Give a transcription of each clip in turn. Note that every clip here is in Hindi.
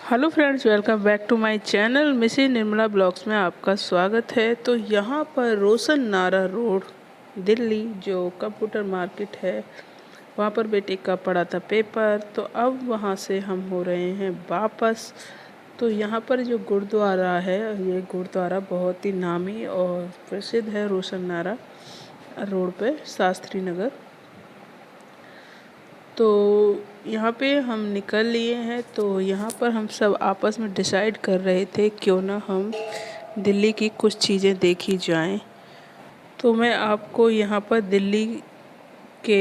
Hello friends, welcome back to my channel Mrs Nirmala blogs में आपका स्वागत है। तो यहाँ पर रोशन नारा रोड दिल्ली जो कंप्यूटर मार्केट है, वहाँ पर बेटे का पड़ा था पेपर। तो अब वहाँ से हम हो रहे हैं वापस। तो यहाँ पर जो गुरुद्वारा है, ये गुरुद्वारा बहुत ही नामी और प्रसिद्ध है रोशन नारा रोड पे, शास्त्री नगर। तो यहाँ पे हम निकल लिए हैं। तो यहाँ पर हम सब आपस में डिसाइड कर रहे थे क्यों ना हम दिल्ली की कुछ चीज़ें देखी जाएं। तो मैं आपको यहाँ पर दिल्ली के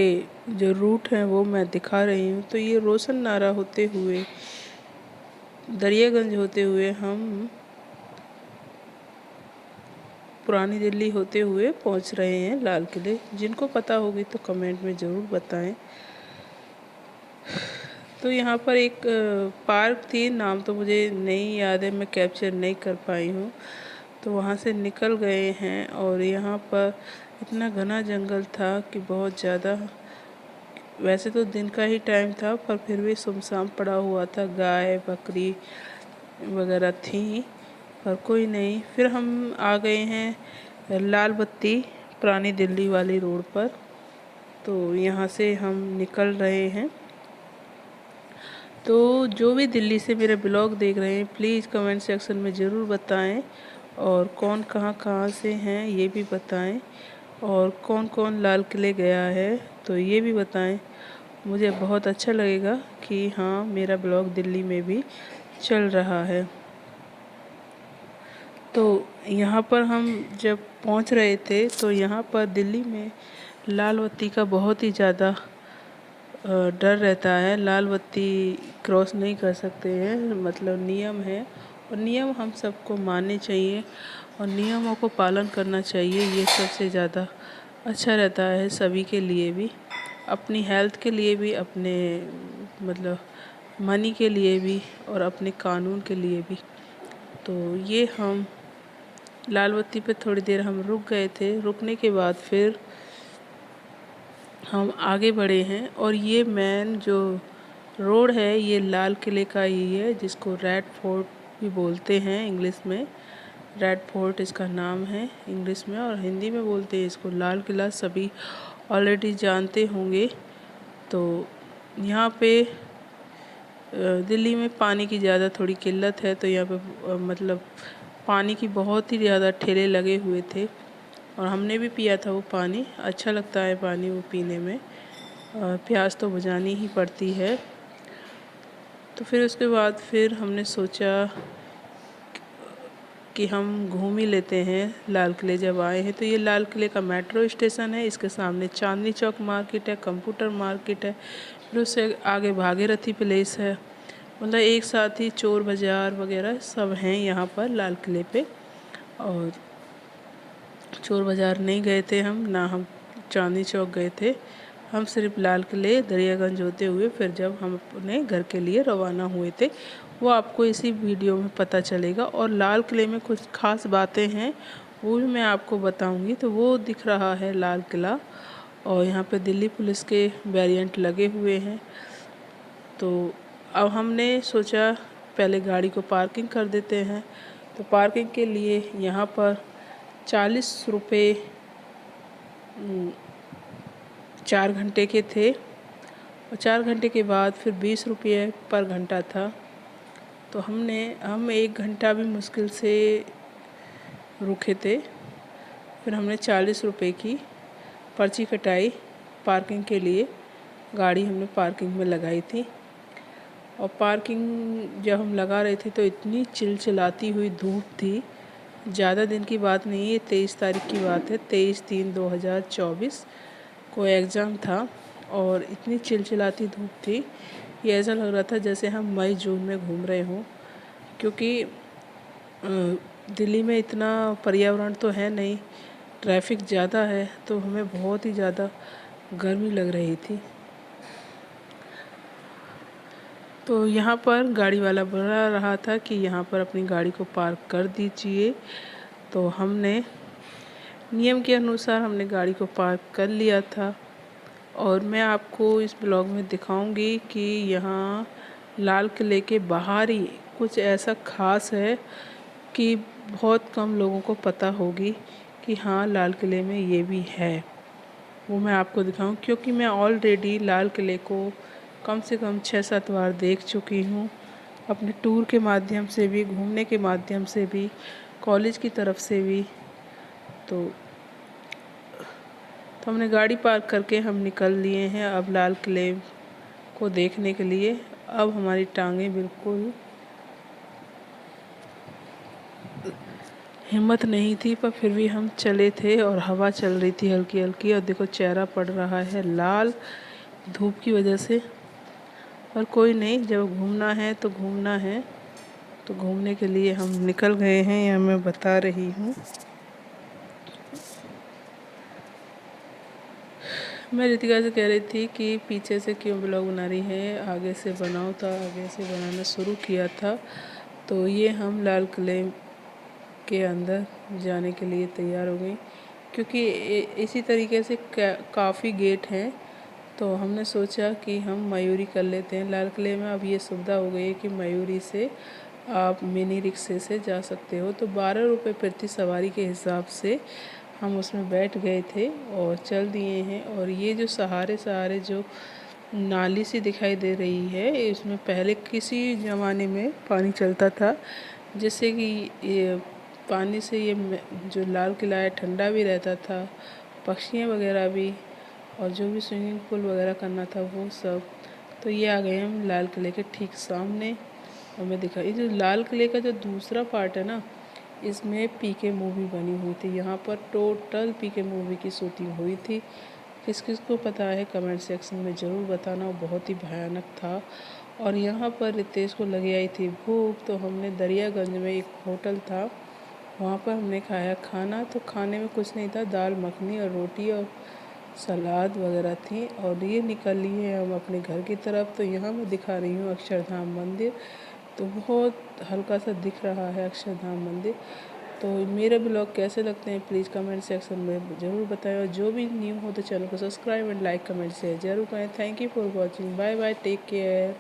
जो रूट हैं वो मैं दिखा रही हूँ। तो ये रोशन नारा होते हुए, दरियागंज होते हुए हम पुरानी दिल्ली होते हुए पहुँच रहे हैं लाल किले। जिनको पता होगी तो कमेंट में ज़रूर बताएं। तो यहाँ पर एक पार्क थी, नाम तो मुझे नहीं याद है, मैं कैप्चर नहीं कर पाई हूँ। तो वहाँ से निकल गए हैं और यहाँ पर इतना घना जंगल था कि बहुत ज़्यादा, वैसे तो दिन का ही टाइम था पर फिर भी सुनसान पड़ा हुआ था। गाय बकरी वगैरह थी पर कोई नहीं। फिर हम आ गए हैं लाल बत्ती पुरानी दिल्ली वाली रोड पर। तो यहाँ से हम निकल रहे हैं। तो जो भी दिल्ली से मेरे ब्लॉग देख रहे हैं, प्लीज़ कमेंट सेक्शन में ज़रूर बताएं, और कौन कहाँ कहाँ से हैं ये भी बताएं, और कौन कौन लाल किले गया है तो ये भी बताएं। मुझे बहुत अच्छा लगेगा कि हाँ, मेरा ब्लॉग दिल्ली में भी चल रहा है। तो यहाँ पर हम जब पहुँच रहे थे तो यहाँ पर दिल्ली में लाल बत्ती का बहुत ही ज़्यादा डर रहता है। लाल बत्ती क्रॉस नहीं कर सकते हैं, मतलब नियम है, और नियम हम सबको मानने चाहिए और नियमों को पालन करना चाहिए। ये सबसे ज़्यादा अच्छा रहता है सभी के लिए भी, अपनी हेल्थ के लिए भी, अपने मतलब मनी के लिए भी, और अपने कानून के लिए भी। तो ये हम लाल बत्ती पे थोड़ी देर हम रुक गए थे। रुकने के बाद फिर हम आगे बढ़े हैं, और ये मेन जो रोड है ये लाल किले का ही है, जिसको रेड फोर्ट भी बोलते हैं इंग्लिश में। रेड फोर्ट इसका नाम है इंग्लिश में, और हिंदी में बोलते हैं इसको लाल किला। सभी ऑलरेडी जानते होंगे। तो यहाँ पे दिल्ली में पानी की ज़्यादा थोड़ी किल्लत है। तो यहाँ पे मतलब पानी की बहुत ही ज़्यादा ठेले लगे हुए थे, और हमने भी पिया था वो पानी। अच्छा लगता है पानी वो पीने में, प्यास तो बुझानी ही पड़ती है। तो फिर उसके बाद फिर हमने सोचा कि हम घूम ही लेते हैं लाल किले। जब आए हैं तो ये लाल किले का मेट्रो स्टेशन है, इसके सामने चांदनी चौक मार्केट है, कंप्यूटर मार्केट है, फिर उससे आगे भागीरथी प्लेस है। मतलब एक साथ ही चोर बाज़ार वगैरह सब हैं यहाँ पर लाल किले पे। और चोर बाज़ार नहीं गए थे हम, ना हम चांदनी चौक गए थे। हम सिर्फ लाल किले दरियागंज होते हुए फिर जब हम अपने घर के लिए रवाना हुए थे, वो आपको इसी वीडियो में पता चलेगा। और लाल किले में कुछ ख़ास बातें हैं वो भी मैं आपको बताऊंगी। तो वो दिख रहा है लाल किला, और यहाँ पे दिल्ली पुलिस के बैरियट लगे हुए हैं। तो अब हमने सोचा पहले गाड़ी को पार्किंग कर देते हैं। तो पार्किंग के लिए यहाँ पर 40 रुपये 4 घंटे के थे, और 4 घंटे के बाद फिर 20 रुपये पर घंटा था। तो हम 1 घंटा भी मुश्किल से रुके थे। फिर हमने 40 रुपये की पर्ची कटाई पार्किंग के लिए। गाड़ी हमने पार्किंग में लगाई थी, और पार्किंग जब हम लगा रहे थे तो इतनी चिलचिलाती हुई धूप थी। ज़्यादा दिन की बात नहीं है, 23 तारीख की बात है, 23/3/2024 को एग्ज़ाम था, और इतनी चिलचिलाती धूप थी, ये ऐसा लग रहा था जैसे हम मई जून में घूम रहे हों। क्योंकि दिल्ली में इतना पर्यावरण तो है नहीं, ट्रैफिक ज़्यादा है, तो हमें बहुत ही ज़्यादा गर्मी लग रही थी। तो यहाँ पर गाड़ी वाला बोला रहा था कि यहाँ पर अपनी गाड़ी को पार्क कर दीजिए। तो हमने नियम के अनुसार हमने गाड़ी को पार्क कर लिया था, और मैं आपको इस ब्लॉग में दिखाऊंगी कि यहाँ लाल किले के बाहर ही कुछ ऐसा ख़ास है कि बहुत कम लोगों को पता होगी कि हाँ लाल किले में ये भी है। वो मैं आपको दिखाऊं, क्योंकि मैं ऑलरेडी लाल किले को कम से कम 6-7 बार देख चुकी हूँ, अपने टूर के माध्यम से भी, घूमने के माध्यम से भी, कॉलेज की तरफ से भी। तो हमने गाड़ी पार्क करके हम निकल लिए हैं अब लाल किले को देखने के लिए। अब हमारी टांगें बिल्कुल हिम्मत नहीं थी, पर फिर भी हम चले थे और हवा चल रही थी हल्की हल्की। और देखो चेहरा पड़ रहा है लाल धूप की वजह से, पर कोई नहीं, जब घूमना है तो घूमना है। तो घूमने के लिए हम निकल गए हैं, यह मैं बता रही हूँ। मैं रितिका से कह रही थी कि पीछे से क्यों ब्लॉग बना रही है, आगे से बनाओ। तो आगे से बनाना शुरू किया था। तो ये हम लाल किले के अंदर जाने के लिए तैयार हो गई, क्योंकि इसी तरीके से काफ़ी गेट हैं। तो हमने सोचा कि हम मयूरी कर लेते हैं लाल किले में। अब ये सुविधा हो गई है कि मयूरी से आप मिनी रिक्शे से जा सकते हो। तो 12 रुपये प्रति सवारी के हिसाब से हम उसमें बैठ गए थे और चल दिए हैं। और ये जो सहारे सहारे जो नाली सी दिखाई दे रही है, इसमें पहले किसी ज़माने में पानी चलता था, जिससे कि ये पानी से ये जो लाल किला है ठंडा भी रहता था, पक्षियाँ वगैरह भी, और जो भी स्विमिंग पूल वगैरह करना था वो सब। तो ये आ गए हम लाल किले के ठीक सामने। और मैं दिखा, ये जो लाल किले का जो दूसरा पार्ट है ना, इसमें पीके मूवी बनी हुई थी। यहाँ पर टोटल पीके मूवी की शूटिंग हुई थी। किस किस को पता है कमेंट सेक्शन में ज़रूर बताना। वो बहुत ही भयानक था। और यहाँ पर रितेश को लगी आई थी भूख, तो हमने दरियागंज में एक होटल था, वहाँ पर हमने खाया खाना। तो खाने में कुछ नहीं था, दाल मखनी और रोटी और सलाद वगैरह थी। और ये निकल लिए हम अपने घर की तरफ। तो यहाँ मैं दिखा रही हूँ अक्षरधाम मंदिर। तो बहुत हल्का सा दिख रहा है अक्षरधाम मंदिर। तो मेरे ब्लॉग कैसे लगते हैं प्लीज़ कमेंट सेक्शन में ज़रूर बताएं। और जो भी न्यू हो तो चैनल को subscribe and like comment share जरूर करें। Thank you for watching. Bye bye, take care.